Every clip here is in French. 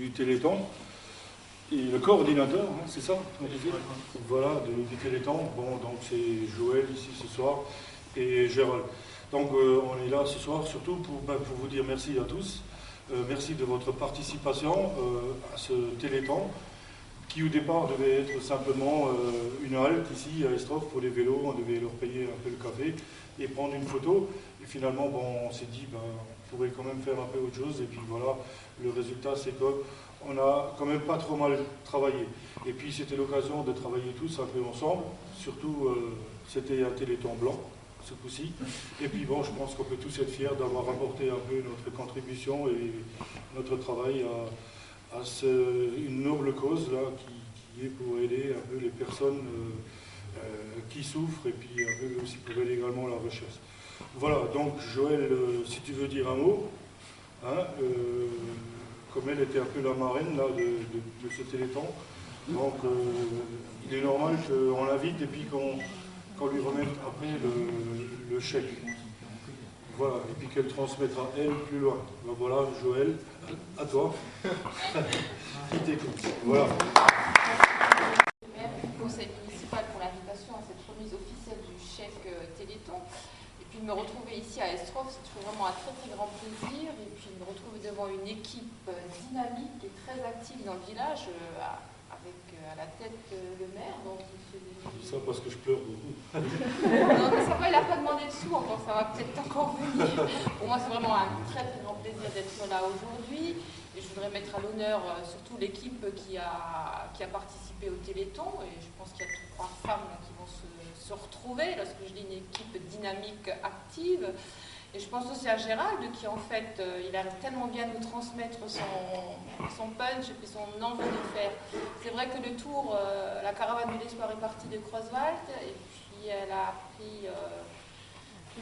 du Téléthon. Et le coordinateur, hein, c'est ça? Voilà, du Téléthon. Bon, donc c'est Joël ici ce soir et Gérald. Donc on est là ce soir surtout pour vous dire merci à tous. Merci de votre participation à ce Téléthon qui au départ devait être simplement une halte ici à Estroff pour les vélos. On devait leur payer un peu le café et prendre une photo. Et finalement, bon, on s'est dit on pourrait quand même faire un peu autre chose. Et puis voilà, le résultat c'est qu'on a quand même pas trop mal travaillé. Et puis c'était l'occasion de travailler tous un peu ensemble. Surtout, c'était un Téléthon blanc ce coup-ci. Et puis bon, je pense qu'on peut tous être fiers d'avoir apporté un peu notre contribution et notre travail à une noble cause là, qui est pour aider un peu les personnes qui souffrent et puis un peu aussi pour aider également la recherche. Voilà, donc Joël, si tu veux dire un mot, hein, comme elle était un peu la marraine là, de ce Téléthon, donc il est normal qu'on l'invite et puis qu'on lui remette après le chèque. Voilà, et puis qu'elle transmettra elle plus loin. Ben voilà, Joël, à toi. Qui t'écoute. Voilà. Maire du conseil municipal pour l'invitation à cette remise officielle du chèque Téléthon. Et puis de me retrouver ici à Estroff, c'est toujours vraiment un très très grand plaisir. Et puis de me retrouver devant une équipe dynamique et très active dans le village, avec à la tête le maire, donc monsieur Denis. Ça parce que je pleure beaucoup. Non, mais ça va, il n'a pas demandé de sous encore, ça va peut-être encore venir. Pour moi, c'est vraiment un très très grand plaisir d'être là aujourd'hui. Et je voudrais mettre à l'honneur surtout l'équipe qui a participé au Téléthon. Et je pense qu'il y a 3 femmes qui vont se retrouver lorsque je dis une équipe dynamique, active. Et je pense aussi à Gérald qui en fait, il arrive tellement bien à nous transmettre son punch et puis son envie de faire. C'est vrai que le tour, la caravane de l'espoir est partie de Creuswald et puis elle a pris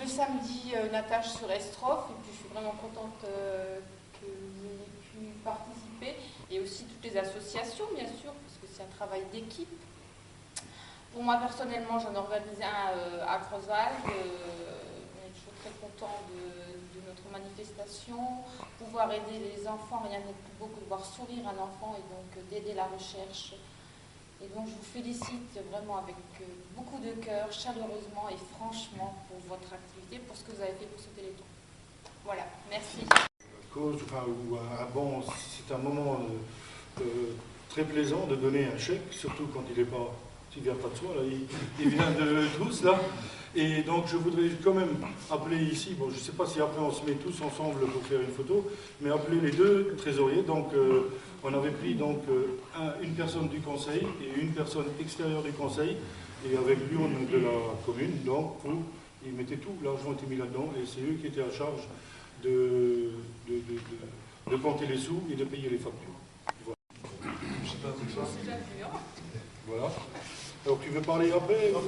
le samedi une attache sur Estroff. Et puis je suis vraiment contente que vous ayez pu participer et aussi toutes les associations bien sûr parce que c'est un travail d'équipe. Pour moi personnellement, j'en ai organisé un à Creuswald. Très content de notre manifestation, pouvoir aider les enfants, rien n'est plus beau que de voir sourire un enfant et donc d'aider la recherche. Et donc je vous félicite vraiment avec beaucoup de cœur, chaleureusement et franchement pour votre activité, pour ce que vous avez fait pour ce Téléthon. Voilà, merci. Bon, c'est un moment très plaisant de donner un chèque, surtout quand il ne vient pas de soi, là, il vient de tous là. Et donc je voudrais quand même appeler ici, bon je ne sais pas si après on se met tous ensemble pour faire une photo, mais appeler les 2 trésoriers. Donc on avait pris donc une personne du conseil et une personne extérieure du conseil, et avec l'urne de la commune, donc ils mettaient tout, l'argent était mis là-dedans, et c'est eux qui étaient à charge de compter les sous et de payer les factures. Voilà. Alors tu veux parler après? Alors,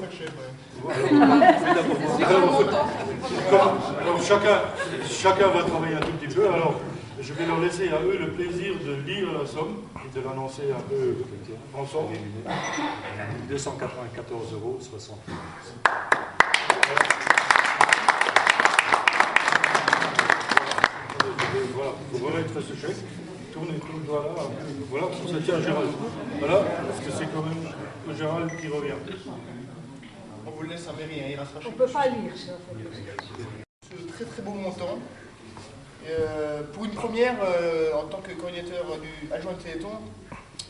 chacun va travailler un tout petit peu. Alors je vais leur laisser à eux le plaisir de lire la somme et de l'annoncer un peu ensemble. 294,60 €. Voilà, il faut remettre ce chèque. Tourne, voilà, pour ça tient Gérald. Voilà, parce que c'est quand même Gérald qui revient. On vous le laisse à mairie, hein, il restera chez On ne peut pas lire ça. Ce très très beau montant. Pour une première, en tant que coordinateur du adjoint de Téléthon,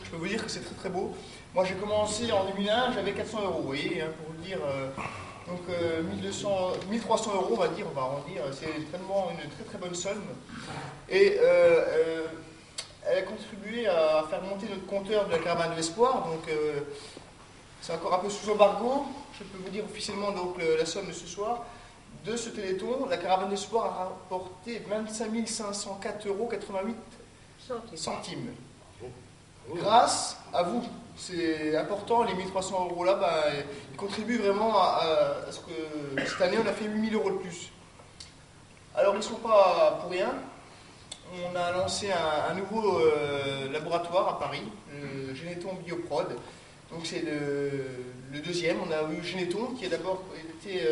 je peux vous dire que c'est très très beau. Moi j'ai commencé en 2001, j'avais 400 €, vous voyez, hein, pour vous le dire. Donc 1300 €, on va arrondir, c'est vraiment une très très bonne somme. Et elle a contribué à faire monter notre compteur de la caravane de l'espoir. Donc c'est encore un peu sous embargo. Je peux vous dire officiellement donc la somme de ce soir. De ce Téléthon, la caravane de l'espoir a rapporté 25 504,88 €. Grâce à vous. C'est important, les 1300 € là, ils contribuent vraiment à ce que cette année on a fait 8 000 € de plus. Alors ils ne sont pas pour rien. On a lancé un nouveau laboratoire à Paris, le Généton Bioprod. Donc c'est le deuxième. On a eu Généton qui a d'abord été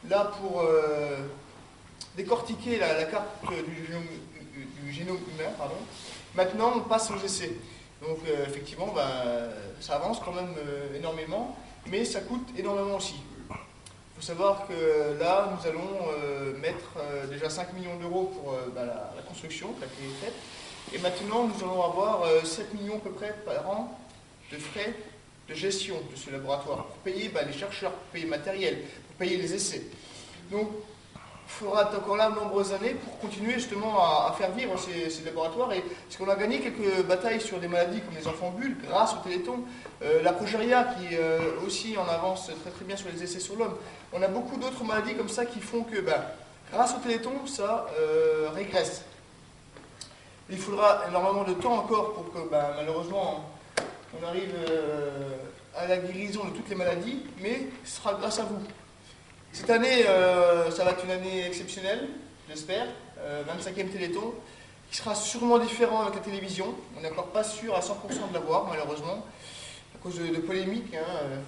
là pour décortiquer la carte du génome humain, pardon. Maintenant, on passe aux essais. Donc, effectivement, ça avance quand même énormément, mais ça coûte énormément aussi. Il faut savoir que là, nous allons mettre déjà 5 millions d'euros pour la construction qui est faite. Et maintenant, nous allons avoir 7 millions à peu près par an de frais de gestion de ce laboratoire pour payer les chercheurs, pour payer le matériel, pour payer les essais. Donc, il faudra encore là de nombreuses années pour continuer justement à faire vivre ces laboratoires. Et parce qu'on a gagné quelques batailles sur des maladies comme les enfants bulles grâce au Téléthon, la progeria qui aussi en avance très très bien sur les essais sur l'homme. On a beaucoup d'autres maladies comme ça qui font que grâce au Téléthon, ça régresse. Il faudra énormément de temps encore pour que malheureusement on arrive à la guérison de toutes les maladies, mais ce sera grâce à vous. Cette année, ça va être une année exceptionnelle, j'espère, 25e Téléthon, qui sera sûrement différent avec la télévision. On n'est encore pas sûr à 100% de l'avoir, malheureusement, à cause de polémiques,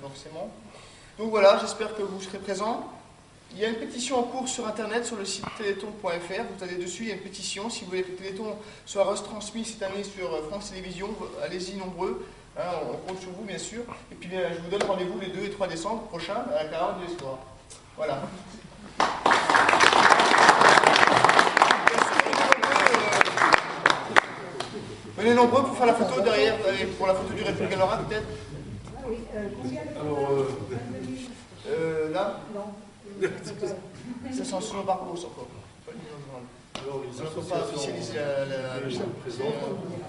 forcément. Donc voilà, j'espère que vous serez présents. Il y a une pétition en cours sur Internet, sur le site téléthon.fr. Vous allez dessus, il y a une pétition. Si vous voulez que le Téléthon soit retransmis cette année sur France Télévisions, allez-y nombreux. On compte sur vous, bien sûr. Et puis, je vous donne rendez-vous les 2 et 3 décembre prochains à la Caravane de l'Espoir. Voilà. Venez nombreux pour faire la photo derrière, pour la photo du République Galora peut-être. Ah oui, Alors, là ça sent sur le parcours encore. alors les Il ne faut pas officialiser la présente.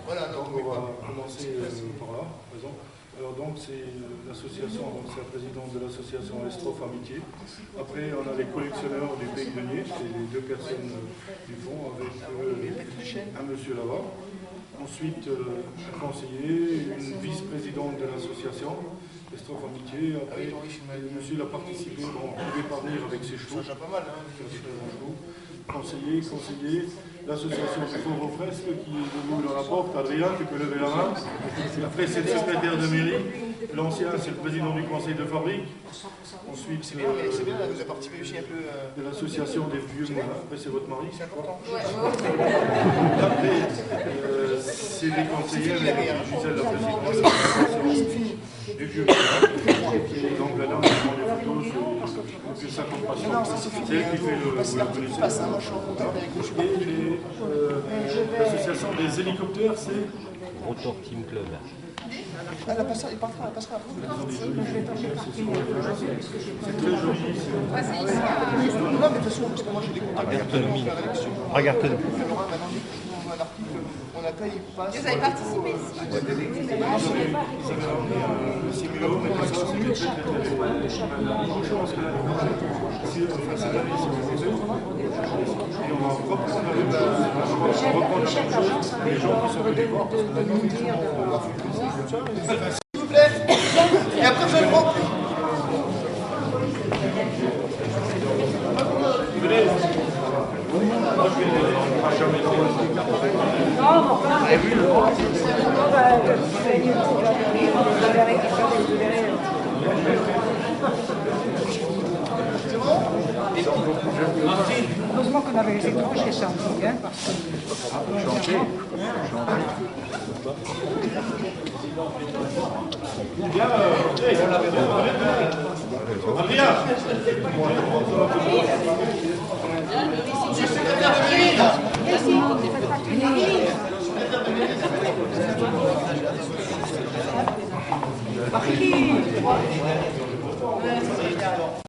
Voilà, Donc on va commencer par là, par exemple. Alors donc c'est l'association, c'est la présidente de l'association Estrophe Amitié. Après on a les collectionneurs du Pays de Nier, c'est les 2 personnes du fond avec un monsieur là-bas. Ensuite un conseiller, une vice-présidente de l'association Estrophe Amitié. Après le monsieur il a participé, bon, il ne pouvait pas venir avec ses chevaux. Ça pas mal, Conseiller, l'association du Fort aux Fresques qui est debout dans la porte. Adrien, tu peux lever la main. Après, c'est le secrétaire de mairie. L'ancien, c'est le président du conseil de fabrique. Ensuite, c'est bien, vous avez participé aussi un peu. De l'association des vieux moulins. Après, c'est votre mari. C'est important. Après, c'est les conseillers avec Gisèle, la présidente du vieux moulin. Donc là, on prend les photos que ça compte pas. C'est elle qui fait le et l'association des hélicoptères, c'est Rotor Team Club. Elle passera après. C'est très joli. Non, mais de toute façon, parce que moi j'ai des contacts. Regarde. On appelle, il passe. Vous avez participé Et on va reprendre les gens qui sont venus voir parce que maintenant S'il vous plaît. Et après, vous allez prendre. Heureusement qu'on avait les étranges qui sont bien parce que. Adrien.